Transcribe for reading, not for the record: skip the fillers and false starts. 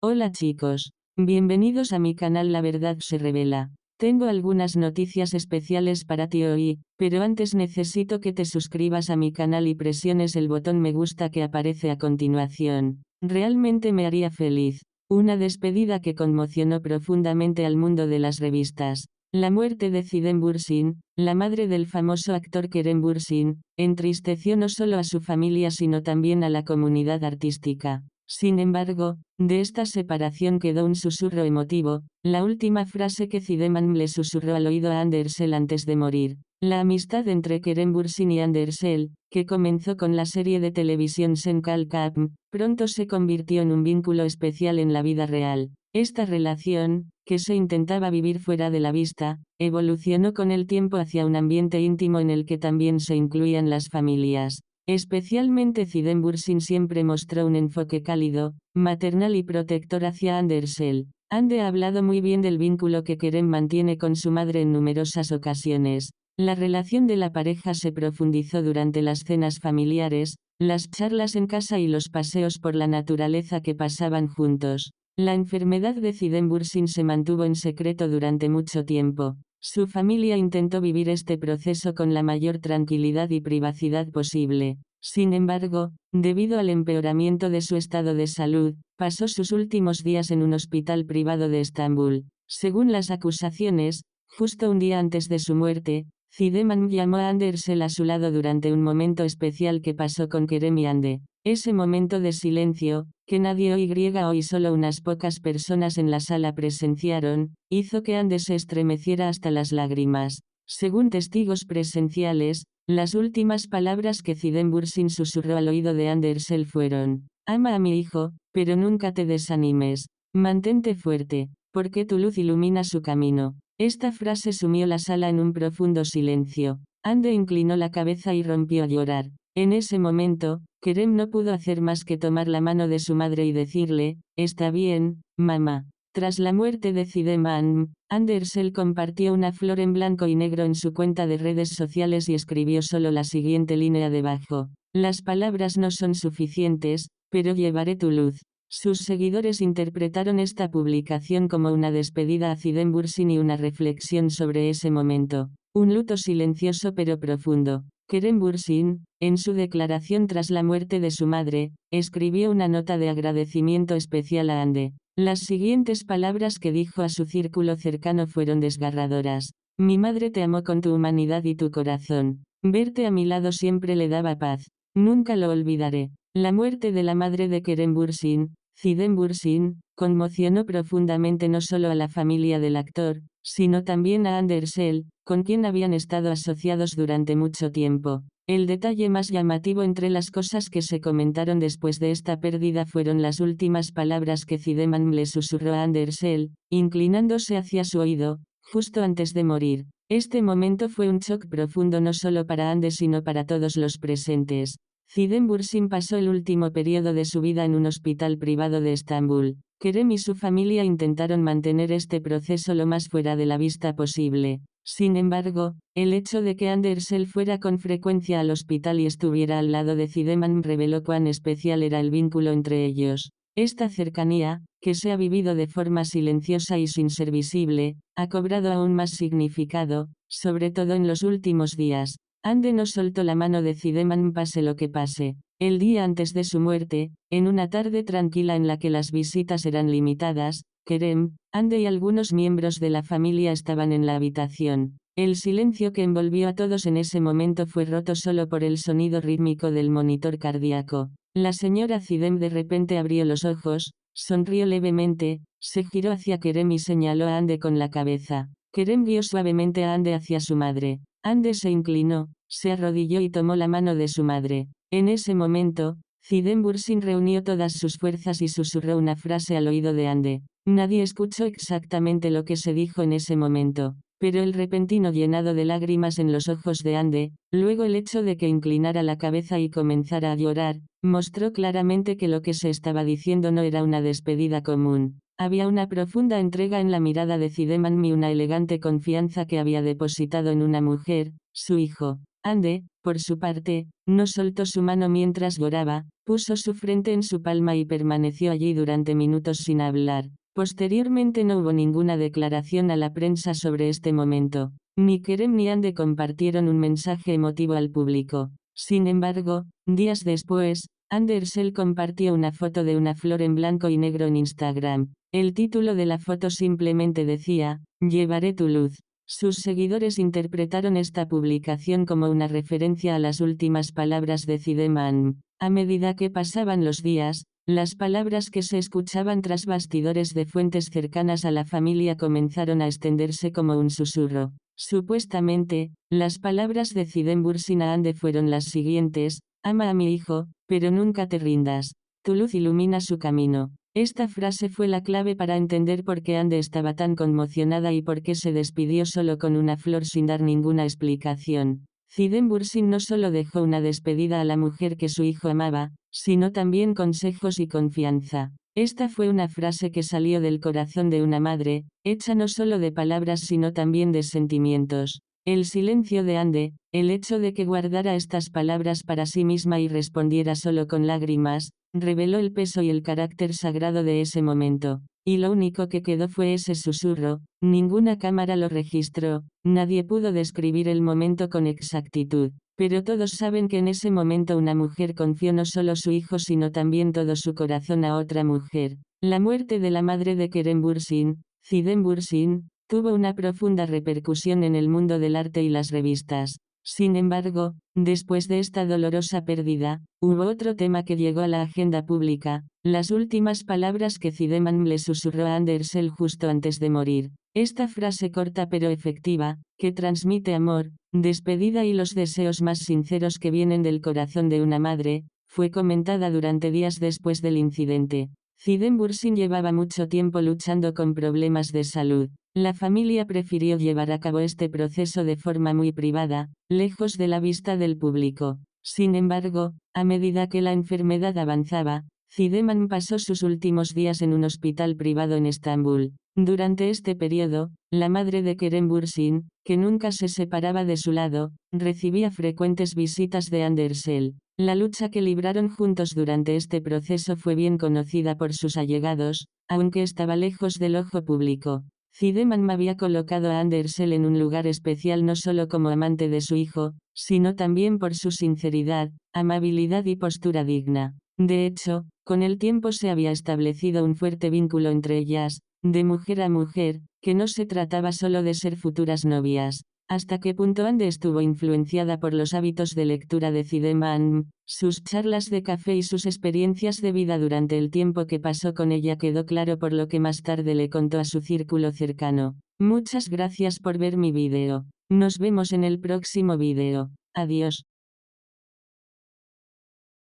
Hola chicos, bienvenidos a mi canal La Verdad se Revela. Tengo algunas noticias especiales para ti hoy, pero antes necesito que te suscribas a mi canal y presiones el botón me gusta que aparece a continuación. Realmente me haría feliz. Una despedida que conmocionó profundamente al mundo de las revistas. La muerte de Zidane Bursin, la madre del famoso actor Kerem Bürsin, entristeció no solo a su familia sino también a la comunidad artística. Sin embargo, de esta separación quedó un susurro emotivo, la última frase que Zidane le susurró al oído a Andersel antes de morir. La amistad entre Kerem Bürsin y Andersel, que comenzó con la serie de televisión Sen Kalkapm, pronto se convirtió en un vínculo especial en la vida real. Esta relación, que se intentaba vivir fuera de la vista, evolucionó con el tiempo hacia un ambiente íntimo en el que también se incluían las familias. Especialmente Zidane Bürsin siempre mostró un enfoque cálido, maternal y protector hacia Andersel. Ande ha hablado muy bien del vínculo que Kerem mantiene con su madre en numerosas ocasiones. La relación de la pareja se profundizó durante las cenas familiares, las charlas en casa y los paseos por la naturaleza que pasaban juntos. La enfermedad de Zidane Bürsin se mantuvo en secreto durante mucho tiempo. Su familia intentó vivir este proceso con la mayor tranquilidad y privacidad posible. Sin embargo, debido al empeoramiento de su estado de salud, pasó sus últimos días en un hospital privado de Estambul. Según las acusaciones, justo un día antes de su muerte, Zidane llamó a Andersel a su lado durante un momento especial que pasó con Kerem y Ande. Ese momento de silencio, que nadie oía y solo unas pocas personas en la sala presenciaron, hizo que Ande se estremeciera hasta las lágrimas. Según testigos presenciales, las últimas palabras que Zidane Bürsin susurró al oído de Andersel fueron: "Ama a mi hijo, pero nunca te desanimes. Mantente fuerte, porque tu luz ilumina su camino". Esta frase sumió la sala en un profundo silencio. Ande inclinó la cabeza y rompió a llorar. En ese momento, Kerem no pudo hacer más que tomar la mano de su madre y decirle: "Está bien, mamá". Tras la muerte de Zidane, Andersel compartió una flor en blanco y negro en su cuenta de redes sociales y escribió solo la siguiente línea debajo: "Las palabras no son suficientes, pero llevaré tu luz". Sus seguidores interpretaron esta publicación como una despedida a Zidane Bürsin y una reflexión sobre ese momento. Un luto silencioso pero profundo. Kerem Bürsin, en su declaración tras la muerte de su madre, escribió una nota de agradecimiento especial a Ande. Las siguientes palabras que dijo a su círculo cercano fueron desgarradoras. "Mi madre te amó con tu humanidad y tu corazón. Verte a mi lado siempre le daba paz. Nunca lo olvidaré". La muerte de la madre de Kerem Bürsin, Zidane Bürsin, conmocionó profundamente no solo a la familia del actor, sino también a Andersel, con quien habían estado asociados durante mucho tiempo. El detalle más llamativo entre las cosas que se comentaron después de esta pérdida fueron las últimas palabras que Zidane le susurró a Andersel, inclinándose hacia su oído, justo antes de morir. Este momento fue un shock profundo no solo para Ande sino para todos los presentes. Zidane Bürsin pasó el último periodo de su vida en un hospital privado de Estambul. Kerem y su familia intentaron mantener este proceso lo más fuera de la vista posible. Sin embargo, el hecho de que Andersel fuera con frecuencia al hospital y estuviera al lado de Zidane reveló cuán especial era el vínculo entre ellos. Esta cercanía, que se ha vivido de forma silenciosa y sin ser visible, ha cobrado aún más significado, sobre todo en los últimos días. Ande no soltó la mano de Zidane pase lo que pase. El día antes de su muerte, en una tarde tranquila en la que las visitas eran limitadas, Kerem, Ande y algunos miembros de la familia estaban en la habitación. El silencio que envolvió a todos en ese momento fue roto solo por el sonido rítmico del monitor cardíaco. La señora Zidane de repente abrió los ojos, sonrió levemente, se giró hacia Kerem y señaló a Ande con la cabeza. Kerem guió suavemente a Ande hacia su madre. Ande se inclinó, se arrodilló y tomó la mano de su madre. En ese momento, Zidane Bürsin reunió todas sus fuerzas y susurró una frase al oído de Ande. Nadie escuchó exactamente lo que se dijo en ese momento, pero el repentino llenado de lágrimas en los ojos de Ande, luego el hecho de que inclinara la cabeza y comenzara a llorar, mostró claramente que lo que se estaba diciendo no era una despedida común. Había una profunda entrega en la mirada de Zidane y una elegante confianza que había depositado en una mujer, su hijo. Ande, por su parte, no soltó su mano mientras lloraba, puso su frente en su palma y permaneció allí durante minutos sin hablar. Posteriormente no hubo ninguna declaración a la prensa sobre este momento. Ni Kerem ni Ande compartieron un mensaje emotivo al público. Sin embargo, días después, Andersel compartió una foto de una flor en blanco y negro en Instagram. El título de la foto simplemente decía, "Llevaré tu luz". Sus seguidores interpretaron esta publicación como una referencia a las últimas palabras de Zideman. A medida que pasaban los días, las palabras que se escuchaban tras bastidores de fuentes cercanas a la familia comenzaron a extenderse como un susurro. Supuestamente, las palabras de Zidane Bursin a Ande fueron las siguientes: "Ama a mi hijo, pero nunca te rindas. Tu luz ilumina su camino". Esta frase fue la clave para entender por qué Ande estaba tan conmocionada y por qué se despidió solo con una flor sin dar ninguna explicación. Zidane Bursin no solo dejó una despedida a la mujer que su hijo amaba, sino también consejos y confianza. Esta fue una frase que salió del corazón de una madre, hecha no solo de palabras sino también de sentimientos. El silencio de Ande, el hecho de que guardara estas palabras para sí misma y respondiera solo con lágrimas, reveló el peso y el carácter sagrado de ese momento. Y lo único que quedó fue ese susurro, ninguna cámara lo registró, nadie pudo describir el momento con exactitud. Pero todos saben que en ese momento una mujer confió no solo su hijo sino también todo su corazón a otra mujer. La muerte de la madre de Kerem Bursin, Zidane Bursin, tuvo una profunda repercusión en el mundo del arte y las revistas. Sin embargo, después de esta dolorosa pérdida, hubo otro tema que llegó a la agenda pública, las últimas palabras que Zideman le susurró a Andersel justo antes de morir. Esta frase corta pero efectiva, que transmite amor, despedida y los deseos más sinceros que vienen del corazón de una madre, fue comentada durante días después del incidente. Zidane Bursin llevaba mucho tiempo luchando con problemas de salud. La familia prefirió llevar a cabo este proceso de forma muy privada, lejos de la vista del público. Sin embargo, a medida que la enfermedad avanzaba, Zideman pasó sus últimos días en un hospital privado en Estambul. Durante este periodo, la madre de Kerem Bursin, que nunca se separaba de su lado, recibía frecuentes visitas de Andersel. La lucha que libraron juntos durante este proceso fue bien conocida por sus allegados, aunque estaba lejos del ojo público. Zideman había colocado a Andersel en un lugar especial no solo como amante de su hijo, sino también por su sinceridad, amabilidad y postura digna. De hecho, con el tiempo se había establecido un fuerte vínculo entre ellas, de mujer a mujer, que no se trataba solo de ser futuras novias. ¿Hasta qué punto Ande estuvo influenciada por los hábitos de lectura de Zideman? Sus charlas de café y sus experiencias de vida durante el tiempo que pasó con ella quedó claro por lo que más tarde le contó a su círculo cercano. Muchas gracias por ver mi vídeo. Nos vemos en el próximo vídeo. Adiós.